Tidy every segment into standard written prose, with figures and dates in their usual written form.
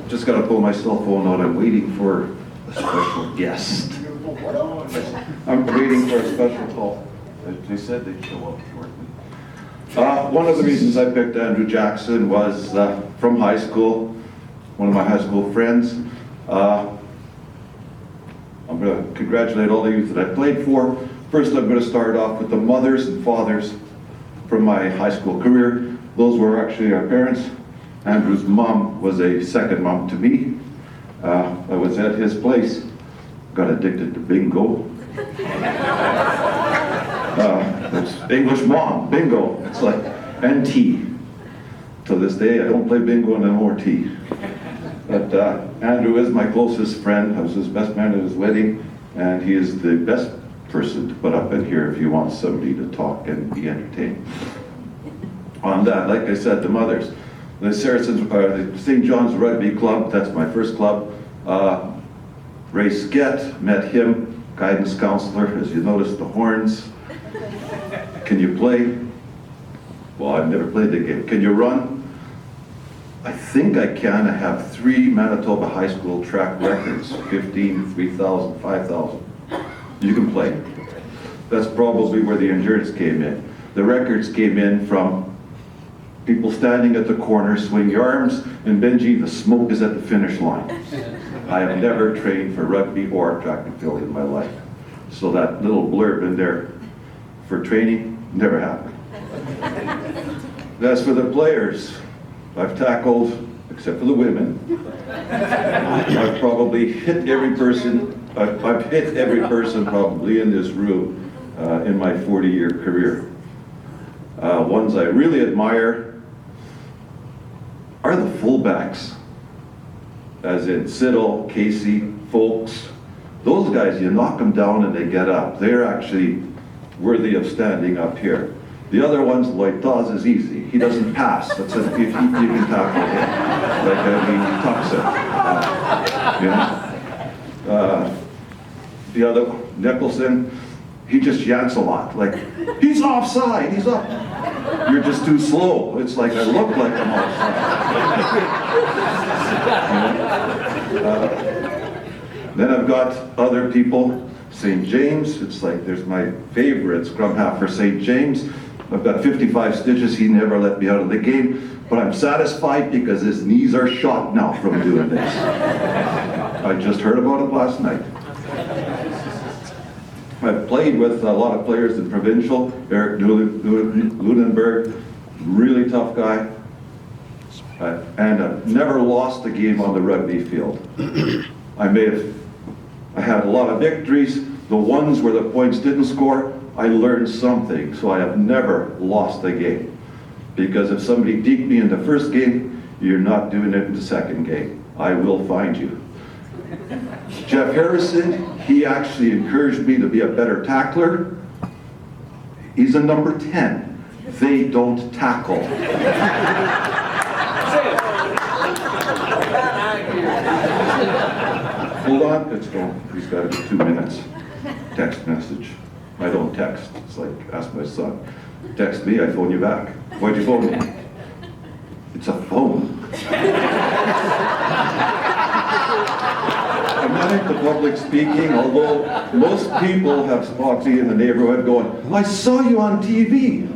just got to pull my cell phone out. I'm waiting for a special guest. I'm waiting for a special call. They said they'd show up shortly. One of the reasons I picked Andrew Jackson was from high school, one of my high school friends. I'm going to congratulate all the youth that I played for. First, I'm going to start off with the mothers and fathers from my high school career. Those were actually our parents. Andrew's mom was a second mom to me. I was at his place, got addicted to bingo. It's English mom, bingo. It's like, and tea. To this day, I don't play bingo and no more tea. But Andrew is my closest friend. I was his best man at his wedding, and he is the best person to put up in here if you want somebody to talk and be entertained. On that, like I said, the mothers. The Saracens, the St. John's Rugby Club, that's my first club. Ray Skett, met him, guidance counselor, as you notice the horns. Can you play? Well, I've never played the game. Can you run? I think I can. I have 3 Manitoba high school track records, 15, 3,000, 5,000. You can play. That's probably where the endurance came in. The records came in from people standing at the corner, swing your arms, and Benji, the smoke is at the finish line. I have never trained for rugby or track and field in my life. So that little blurb in there for training never happened. As for the players, I've tackled, except for the women, I've probably hit every person, I've hit every person probably in this room in my 40-year career. Ones I really admire are the fullbacks, as in Siddle, Casey, Folks. Those guys, you knock them down and they get up. They're actually worthy of standing up here. The other ones, like Dawes, is easy. He doesn't pass. That's a, if you can tackle him. Like he tucks it. The other, Nicholson, he just yanks a lot. Like, he's offside, he's up. You're just too slow. It's like, I look like I'm offside. Then I've got other people. St. James, it's like, there's my favorite scrum half for St. James. I've got 55 stitches, he never let me out of the game, but I'm satisfied because his knees are shot now from doing this. I just heard about it last night. I've played with a lot of players in provincial. Eric Lunenberg, really tough guy. And I've never lost a game on the rugby field. I had a lot of victories. The ones where the points didn't score, I learned something, so I have never lost a game. Because if somebody deked me in the first game, you're not doing it in the second game. I will find you. Jeff Harrison, he actually encouraged me to be a better tackler. He's a number 10. They don't tackle. Hold on, it's going. He's got 2 minutes. Text message. I don't text. It's like, ask my son. Text me, I phone you back. Why'd you phone me? It's a phone. I'm not into public speaking, although most people have spotted me in the neighborhood going, I saw you on TV.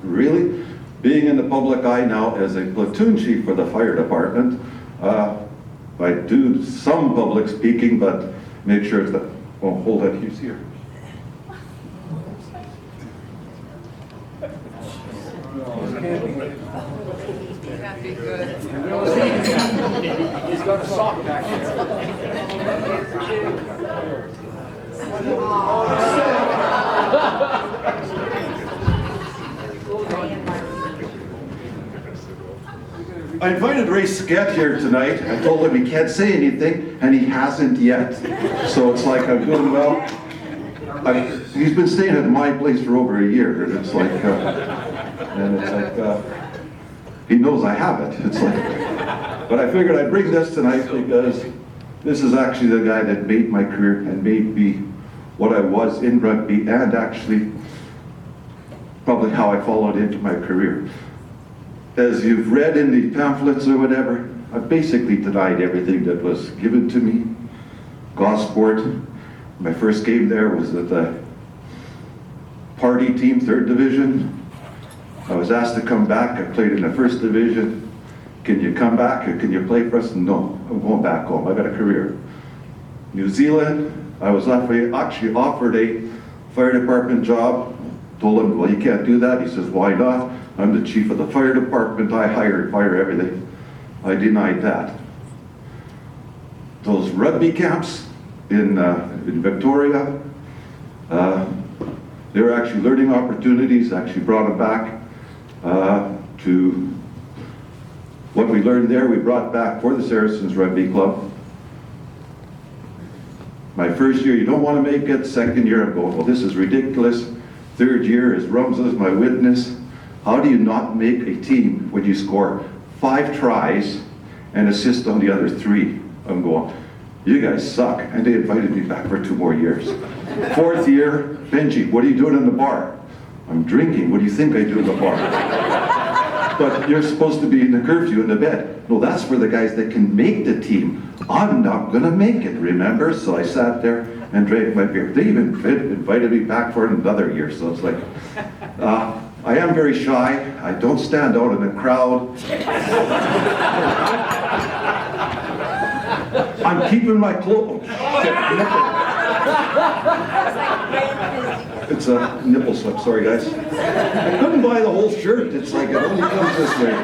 Really? Being in the public eye now as a platoon chief for the fire department, I do some public speaking, but make sure it's that, well, hold on, he's here. Can't be good. He's got a sock back here. I invited Ray Skett here tonight. I told him he can't say anything, and he hasn't yet. So it's like I'm doing well. He's been staying at my place for over a year, and it's like, he knows I have it. It's like, but I figured I'd bring this tonight because this is actually the guy that made my career and made me what I was in rugby, and actually probably how I followed into my career. as you've read in the pamphlets or whatever, I basically denied everything that was given to me. Gosport, my first game there was at the party team, 3rd division. I was asked to come back. I played in the 1st division. Can you come back or can you play for us? No, I'm going back home. I got a career. New Zealand, I was actually offered a fire department job. Told him, well, you can't do that. He says, why not? I'm the chief of the fire department. I fire everything. I denied that. Those rugby camps in Victoria, they were actually learning opportunities. Actually brought them back to what we learned there. We brought back for the Saracens Rugby Club. My first year, you don't want to make it. 2nd year, I'm going, well, this is ridiculous. 3rd year is Rumsa's my witness. How do you not make a team when you score 5 tries and assist on the other 3? I'm going, you guys suck. And they invited me back for 2 more years. 4th year, Benji, what are you doing in the bar? I'm drinking. What do you think I do in the bar? But you're supposed to be in the curfew in the bed. No, that's for the guys that can make the team. I'm not gonna make it, remember? So I sat there and drank my beer. They even invited me back for another year. So it's like, I am very shy. I don't stand out in a crowd. I'm keeping my clothes. It's a nipple slip, sorry guys. I couldn't buy the whole shirt. It's like it only comes this way.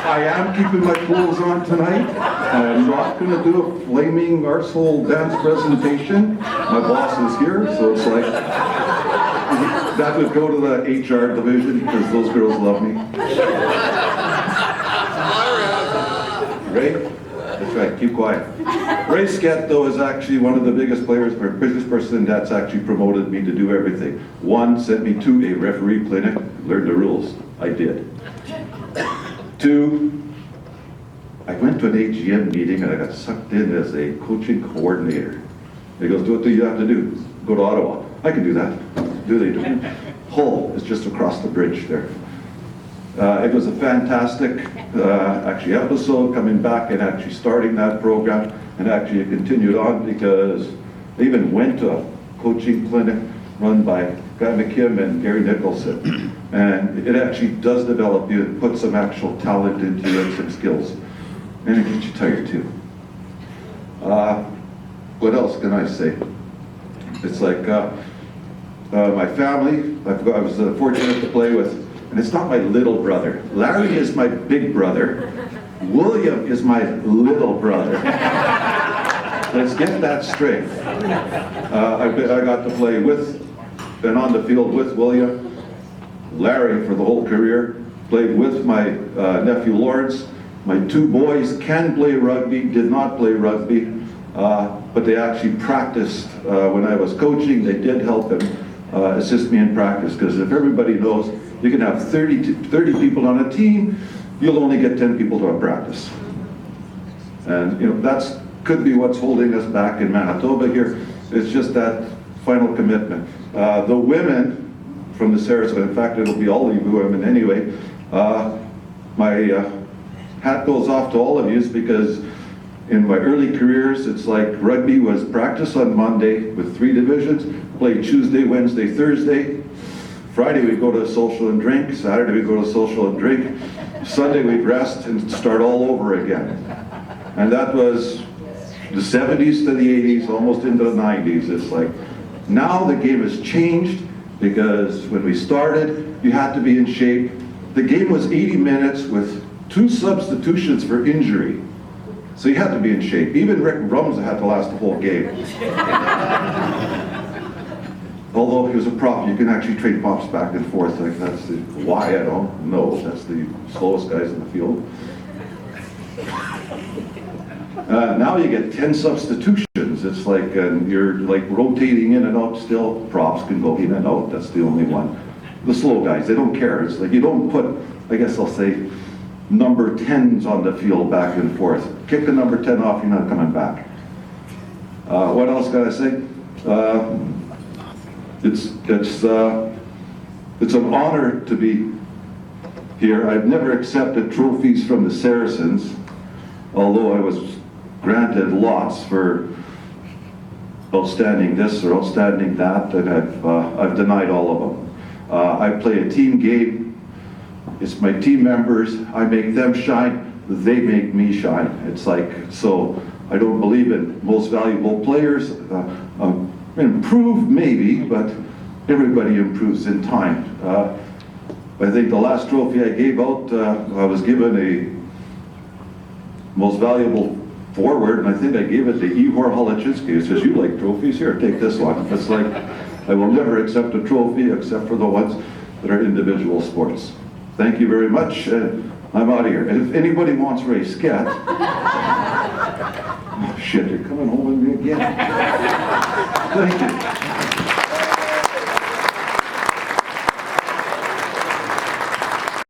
I am keeping my clothes on tonight. I'm not going to do a flaming arsehole dance presentation. My boss is here, so it's like, that would go to the HR division because those girls love me. Right? That's right, keep quiet. Ray Skett, though, is actually one of the biggest players, or biggest person that's actually promoted me to do everything. 1, sent me to a referee clinic, learned the rules. I did. 2, I went to an AGM meeting and I got sucked in as a coaching coordinator. He goes, what do you have to do? Go to Ottawa. I can do that. Do they do? Hull is just across the bridge there. It was a fantastic actually episode, coming back and actually starting that program, and actually it continued on because they even went to a coaching clinic run by Guy McKim and Gary Nicholson. And it actually does develop you, it puts some actual talent into you and some skills. And it gets you tired too. What else can I say? It's like my family, I was fortunate to play with, and it's not my little brother. Larry is my big brother. William is my little brother. Let's get that straight. I got to play with and on the field with William. Larry for the whole career. Played with my nephew Lawrence. My 2 boys can play rugby, did not play rugby, but they actually practiced when I was coaching. They did help them assist me in practice, because if everybody knows you can have 30 people on a team, you'll only get 10 people to a practice. And you know, that's could be what's holding us back in Manitoba here. It's just that final commitment. The women from the Saracens, in fact it'll be all of you women anyway, my hat goes off to all of you, because in my early careers, it's like rugby was practice on Monday with 3 divisions, play Tuesday, Wednesday, Thursday. Friday we'd go to social and drink, Saturday we'd go to social and drink, Sunday we'd rest and start all over again. And that was the 70s to the 80s, almost into the 90s. It's like, now the game has changed, because when we started, you had to be in shape. The game was 80 minutes with 2 substitutions for injury. So you had to be in shape. Even Rick Rumsa had to last the whole game. Although he was a prop, you can actually trade props back and forth. Like that's the why, I don't know. That's the slowest guys in the field. Now you get 10 substitutions. It's like you're like rotating in and out still. Props can go in and out. That's the only one. The slow guys, they don't care. It's like you don't put, I guess I'll say, number 10s on the field back and forth. Kick the number 10 off, you're not coming back. What else can I say? It's an honor to be here. I've never accepted trophies from the Saracens, although I was granted lots for outstanding this or outstanding that, and I've denied all of them. I play a team game. It's my team members. I make them shine. They make me shine. It's like, so I don't believe in most valuable players. Improve maybe, but everybody improves in time. I think the last trophy I gave out, I was given a most valuable forward, and I think I gave it to Ihor Halachinsky. He says, "You like trophies? Here, take this one." It's like, I will never accept a trophy except for the ones that are individual sports. Thank you very much, and I'm out of here. And if anybody wants Ray Sket, oh shit, you're coming home with me again. Thank you.